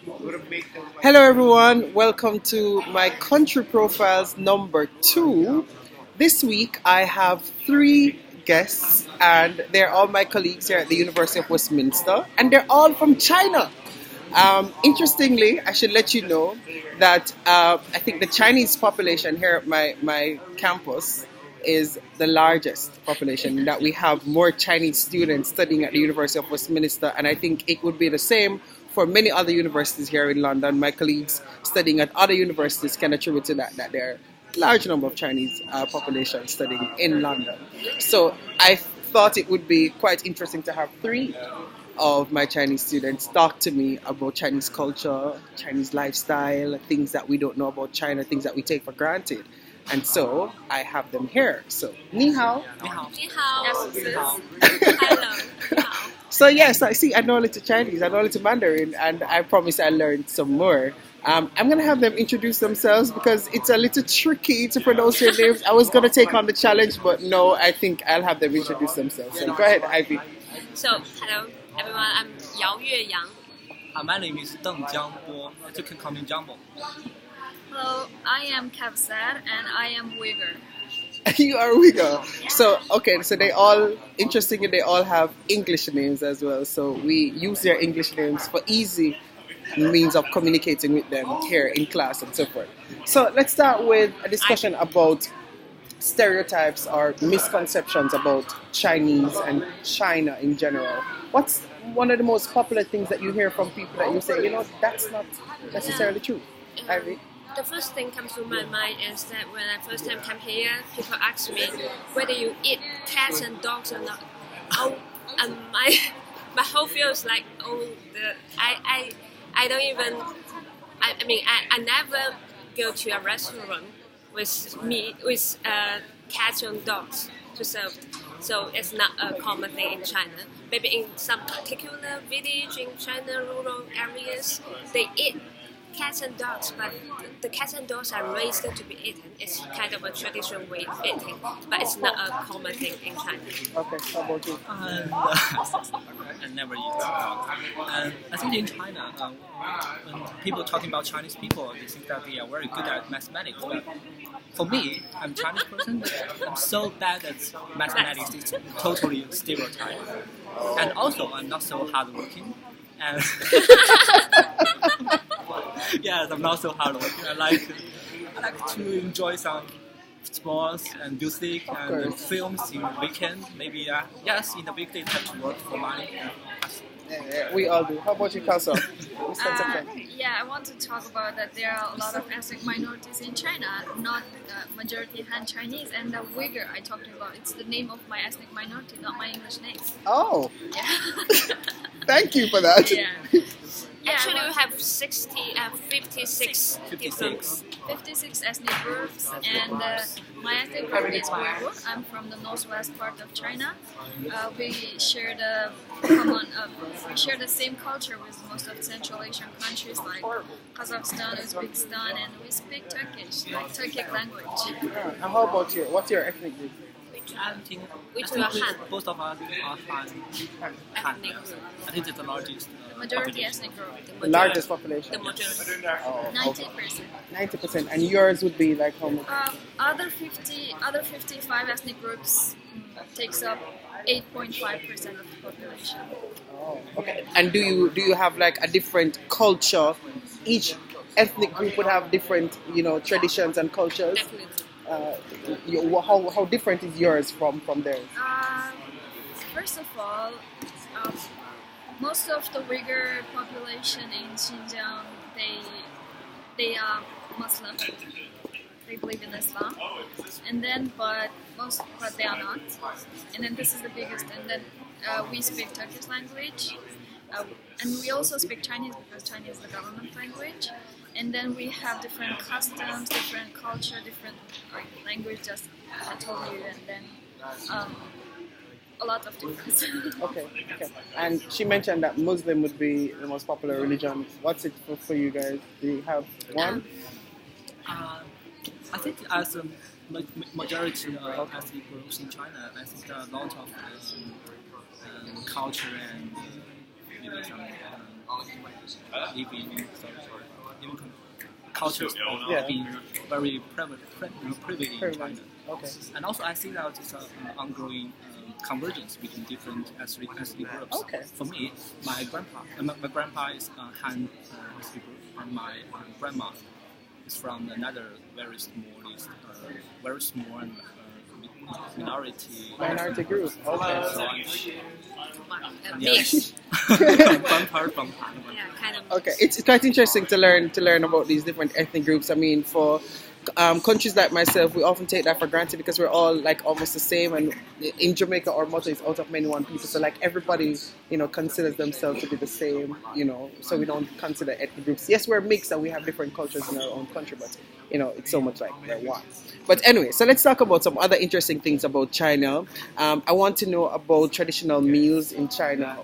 Hello, everyone. Welcome to my Country Profiles number 2. This week, I have 3 guests, and they're all my colleagues here at the University of Westminster, and they're all from China. Interestingly, I should let you know that I think the Chinese population here at my campus is the largest population, that we have more Chinese students studying at the University of Westminster, and I think it would be the same for many other universities here in London. My colleagues studying at other universities can attribute to that there are a large number of Chinese population studying in London. So I thought it would be quite interesting to have 3 of my Chinese students talk to me about Chinese culture, Chinese lifestyle, things that we don't know about China, things that we take for granted. And so I have them here. So, ni hao. Ni hao. Ni hao. Ni hao. Hello. Ni hao. So yes, I know a little Chinese, I know a little Mandarin, and I promise I learned some more. I'm going to have them introduce themselves because it's a little tricky to pronounce their names. I was going to take on the challenge, but no, I think I'll have them introduce themselves. So go ahead, Ivy. So, hello everyone, I'm Yueyang. My name is Deng Jiangbo. You can call me Jiangbo. Hello, I am Kawsar and I am Uyghur. You are Uyghur. So, okay, so they all, interestingly, they all have English names as well. So we use their English names for easy means of communicating with them here in class and so forth. So let's start with a discussion about stereotypes or misconceptions about Chinese and China in general. What's one of the most popular things that you hear from people that you say, that's not necessarily true? Ivy? The first thing comes to my mind is that when I first time come here, people ask me whether you eat cats and dogs or not. Oh, and my whole feel is like, I don't even, I never go to a restaurant with cats and dogs to serve. So it's not a common thing in China. Maybe in some particular village in China, rural areas, they eat cats and dogs, but the cats and dogs are raised to be eaten. It's kind of a traditional way of eating, but it's not a common thing in China. Okay, how about you? I never eat dog. And I think in China, when people talking about Chinese people, they think that they are very good at mathematics. But for me, I'm a Chinese person, but I'm so bad at mathematics. It's totally stereotype. And also, I'm not so hardworking. And yes, I'm not so hardworking. I like to enjoy some sports and music and films in the weekend. Maybe yes, in the weekdays I have to work for money. We all do. How about you, Kawsar? I want to talk about that there are a lot of ethnic minorities in China, not majority Han Chinese, and the Uyghur I talked about. It's the name of my ethnic minority, not my English name. Oh. Yeah. Thank you for that. Yeah. Actually, we have 56 ethnic groups, and my ethnic group is Uyghur. I'm from the northwest part of China. We share the same culture with most of Central Asian countries like Kazakhstan, Uzbekistan, and we speak Turkish, like Turkic language. And how about you? What's your ethnic group? I think Han. both of us are Han. I think it's the largest. The majority ethnic group. The largest population? The majority. 90%. 90%. And yours would be like how much? Other 55 ethnic groups takes up 8.5% of the population. Oh, okay. And do you have like a different culture? Each ethnic group would have different, traditions and cultures. Definitely. How different is yours from theirs? First of all, most of the Uyghur population in Xinjiang, they are Muslim. They believe in Islam, but they are not. And then this is the biggest. And then we speak Turkish language, and we also speak Chinese because Chinese is the government language. And then we have different customs, different culture, different language. Just I told you, and then a lot of difference. Okay. And she mentioned that Muslim would be the most popular religion. What's it for you guys? Do you have one? I think as a majority of ethnic groups in China, I think there are a lot of culture and maybe some living, even cultures Yeah. being very prevalent in China. Okay. And also, I see that it's an ongoing convergence between different ethnic groups. Okay. For me, my grandpa is Han ethnic group, and my grandma is from another very small and minority group. Okay. So A mix. one part from Han. Yeah, kind of. Okay, it's quite interesting to learn about these different ethnic groups. I mean, for countries like myself, we often take that for granted because we're all like almost the same. And in Jamaica, our motto is "out of many, one people." So like everybody, considers themselves to be the same. So we don't consider ethnic groups. Yes, we're mixed and we have different cultures in our own country, but it's so much like we're one. But anyway, so let's talk about some other interesting things about China. I want to know about traditional meals in China.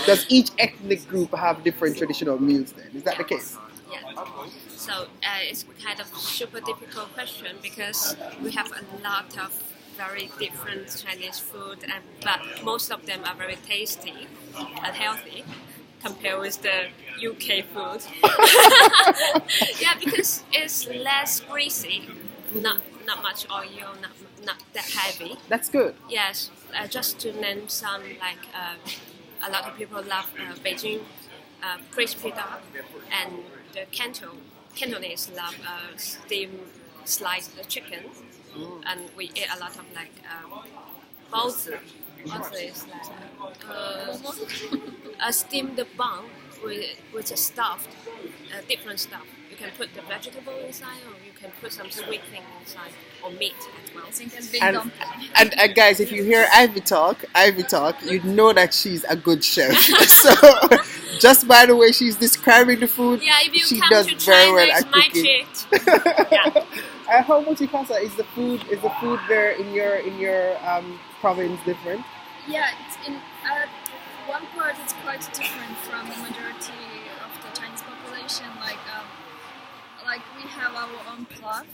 Does each ethnic group have different traditional meals then? Is that the case? Yeah. So it's kind of super difficult question because we have a lot of very different Chinese food, but most of them are very tasty and healthy compared with the UK food. Yeah, because it's less greasy, not much oil, not that heavy. That's good. Yes, just to name some, like a lot of people love Beijing crispy duck, and the Cantonese love steamed sliced chicken, and we eat a lot of like baozi. Baozi is like a steamed bun with a stuffed, different stuff. You can put the vegetable inside, or you can put some sweet thing inside, or meat as well. I think it's big And, dumpling. and guys, if you hear Ivy talk, you know that she's a good chef. So just by the way she's describing the food, Yeah, if you she come does to very China, well it's at my cooking. treat. Yeah. How much Kawsar is the food there in your province different? Yeah, it's in one part it's quite different from the majority of the Chinese population. Like we have our own plaf.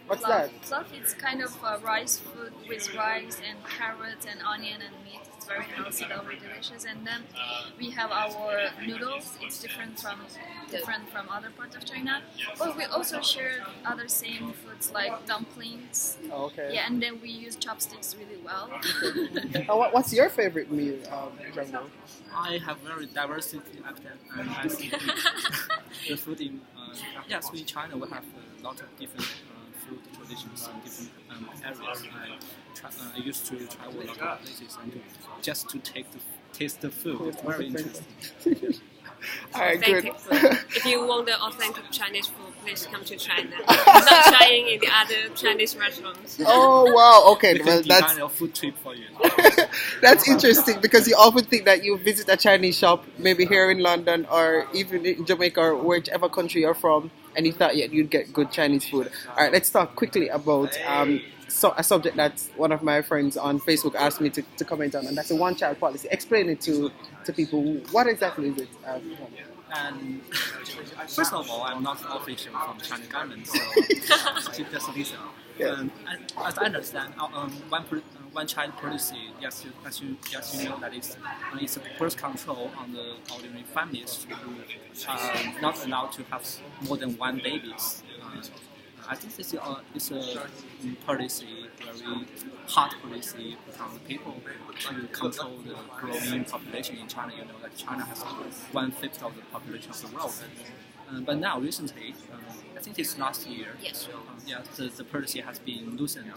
What's that? Plaf is kind of rice food with rice and carrots and onion and meat. It's very healthy, very delicious. And then we have our noodles. It's different from other parts of China. But we also share other same foods like dumplings. Oh, okay. Yeah, and then we use chopsticks really well. What's your favorite meal, Jiangbo? I have very diversity accent, and I think the food in yes, in China we have a lot of different food traditions in different areas. I used to travel a lot of places and just to taste the food. It's very interesting. All right, good. Authentic food. If you want the authentic Chinese food, please come to China. Not trying in the other Chinese restaurants. Oh wow, okay. We Well, can that's design a food trip for you. that's interesting because you often think that you visit a Chinese shop, maybe here in London or even in Jamaica or whichever country you're from, and you thought you'd get good Chinese food. All right, let's talk quickly about a subject that one of my friends on Facebook asked me to comment on, and that's a one-child policy. Explain it to people. What exactly is it? And first of all, I'm not official from China government, so just listen. Yeah. And as I understand, one child policy, yes, as you know, that is it's a birth control on the ordinary families who are not allowed to have more than one babies. I think this is a policy, very hard policy from the people to control the growing population in China. You know that China has 1/5 of the population of the world. But now, recently, I think it's last year, Yes. the policy has been loosened.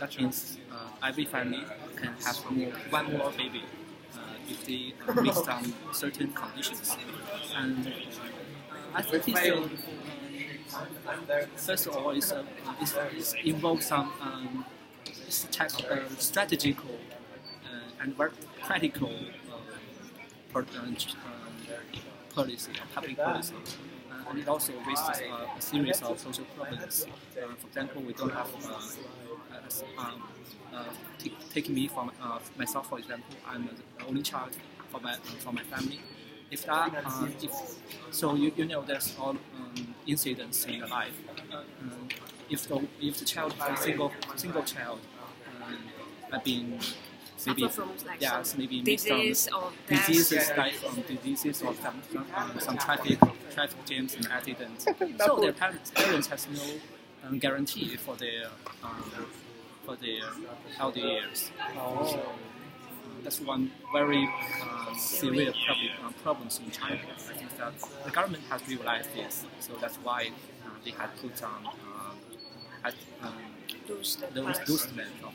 That means every family can have one more baby if they meet some certain conditions. And I think it's first of all, it involves some strategical and very practical policy, public policy. And it also raises a series of social problems. For example, we don't have, taking me from myself, for example, I'm the only child for my family. If you know there's all incidents in your life. If the child is a single child, have been maybe suffer from like some maybe disease or death. diseases like diseases or some traffic jams and accidents. So their parents has no guarantee for their healthy years. So, that's one very severe problems in China. I think that the government has realized this, so that's why they had put those measures of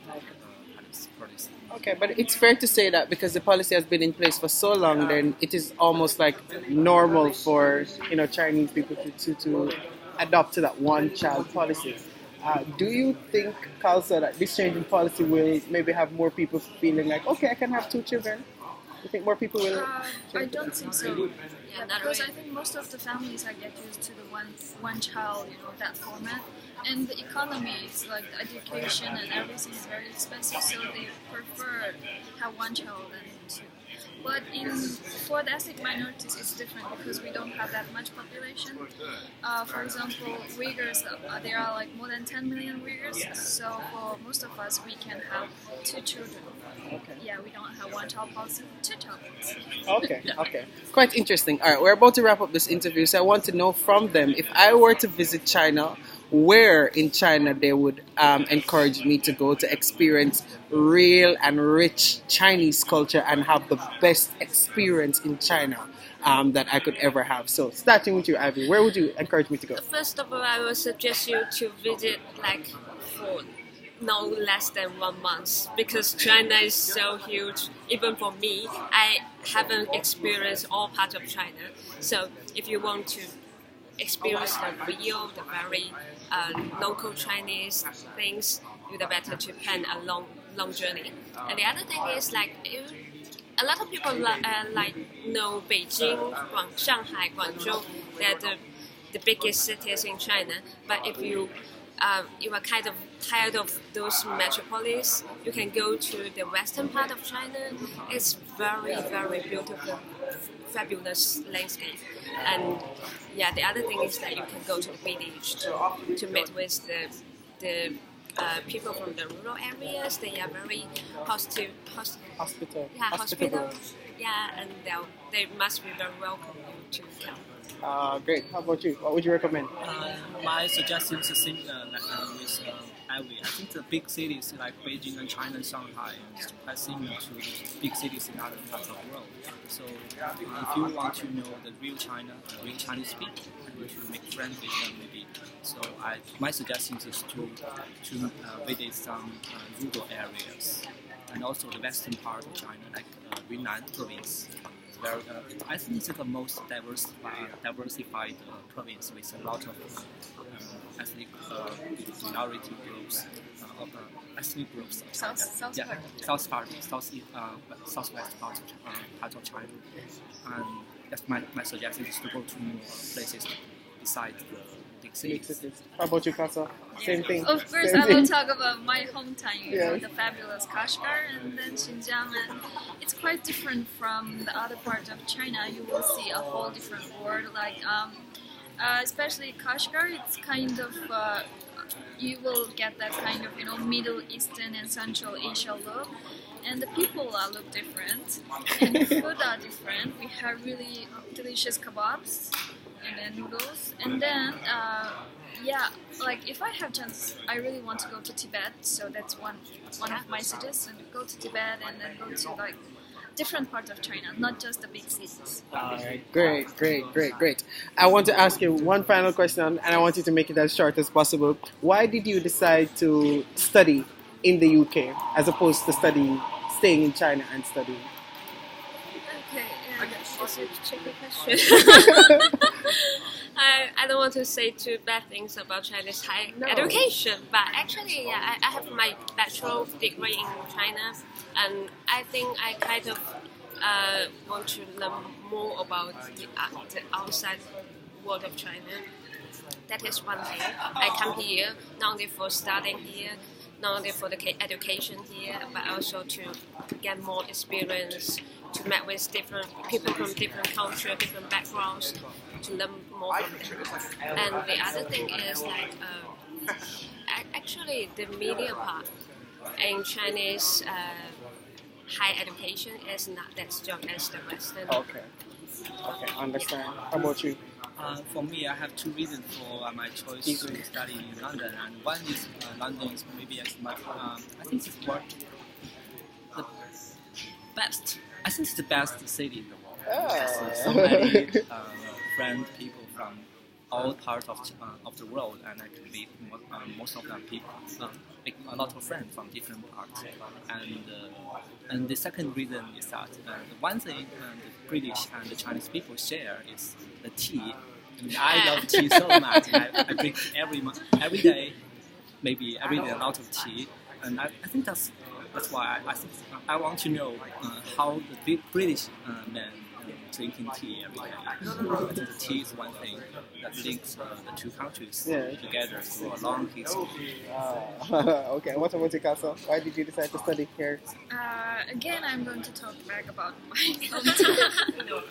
policy. Okay, but it's fair to say that because the policy has been in place for so long, then it is almost like normal for Chinese people to adopt to that one-child policy. Do you think, Kawsar, that this change in policy will maybe have more people feeling like, okay, I can have 2 children? You think more people will? I don't think so. Yeah, not Because really. I think most of the families are get used to the one child, that format. And the economy is like the education and everything is very expensive, so they prefer have one child than 2. But for the ethnic minorities, it's different because we don't have that much population. For example, Uyghurs, there are like more than 10 million Uyghurs. So for most of us, we can have 2 children. Okay. Yeah, we don't have one child policy, 2 child policy. Okay. Quite interesting. All right, we're about to wrap up this interview, so I want to know from them, if I were to visit China, where in China they would encourage me to go to experience real and rich Chinese culture and have the best experience in China that I could ever have. So, starting with you, Ivy, where would you encourage me to go? First of all, I would suggest you to visit like for no less than 1 month because China is so huge. Even for me, I haven't experienced all parts of China. So if you want to experience the very local Chinese things, you'd better to plan a long journey. And the other thing is a lot of people know Beijing, Shanghai, Guangzhou. They're the biggest cities in China. But if you are kind of tired of those metropolis, you can go to the western part of China. It's very, very beautiful, fabulous landscape. And the other thing is that you can go to the village to meet with the people from the rural areas. They are very hospitable. Yeah, and they must be very welcome to come. Great. How about you? What would you recommend? My suggestion is similar with Ivy. I think the big cities like Beijing and China and Shanghai is quite similar to big cities in other parts of the world. So if you want to know the real China, the real Chinese people, and to make friends with them maybe. So my suggestion is to visit some rural areas and also the western part of China, like Yunnan province. Where, I think it's the most diversified province with a lot of ethnic minority groups, ethnic groups. Southwest part of China. And that's my suggestion is to go to more places besides the big cities. How about you, Kawsar? Same thing. Of course, Same I will thing. talk about my hometown, the fabulous Kashgar and then Xinjiang. And it's quite different from the other part of China. You will see a whole different world. Especially Kashgar, it's kind of you will get that kind of Middle Eastern and Central Asia look. And the people look different, and the food are different. We have really delicious kebabs and then noodles, and then if I have chance, I really want to go to Tibet. So that's one of my suggestions: go to Tibet and then go to different parts of China, not just the big cities. Great. I want to ask you one final question, and I want you to make it as short as possible. Why did you decide to study in the UK as opposed to staying in China and studying? Okay, it's a tricky question. I don't want to say too bad things about Chinese higher education, but actually, I have my bachelor degree in China, and I think I kind of want to learn more about the outside world of China. That is one thing. I come here not only for studying here, not only for the education here, but also to get more experience, to meet with different people from different cultures, different backgrounds, to learn more from them. And the other thing is actually the media part in Chinese high education is not that strong as the Western. Okay. Okay, understand. How about you? For me, I have two reasons for my choice to study in London, and one is London is maybe as much. I think it's what the best. I think it's the best city in the world. There's so many friends, people from all parts of the world, and I can meet most of them people, make a lot of friends from different parts. And the second reason is that the one thing the British and the Chinese people share is the tea. I mean, I love tea so much. I drink every day, maybe every day a lot of tea, and I think that's why I think I want to know how the British men drinking tea every day. I think the tea is one thing that links the two countries together through a long history. Okay, what about you, Kawsar? Why did you decide to study here? Again, I'm going to talk back about my hometown.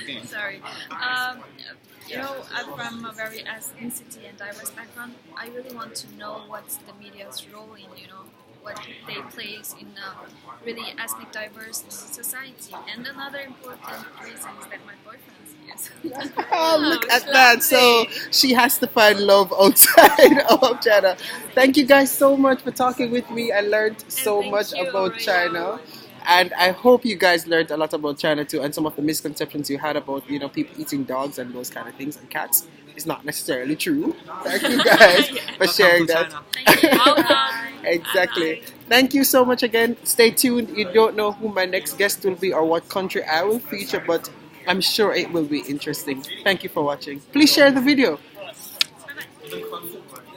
Again. Sorry. You know, I'm from a very ethnicity and diverse background. I really want to know what's the media's role in, what they place in a really ethnic diverse society. And another important reason is that my boyfriend is. Look at that. So she has to find love outside of China. Thank you guys so much for talking with me. I learned so much about China. And I hope you guys learned a lot about China too, and some of the misconceptions you had about, people eating dogs and those kind of things and cats is not necessarily true. Thank you guys for sharing that. Thank you. Exactly. Bye. Thank you so much again. Stay tuned. You don't know who my next guest will be or what country I will feature, but I'm sure it will be interesting. Thank you for watching. Please share the video. Bye-bye.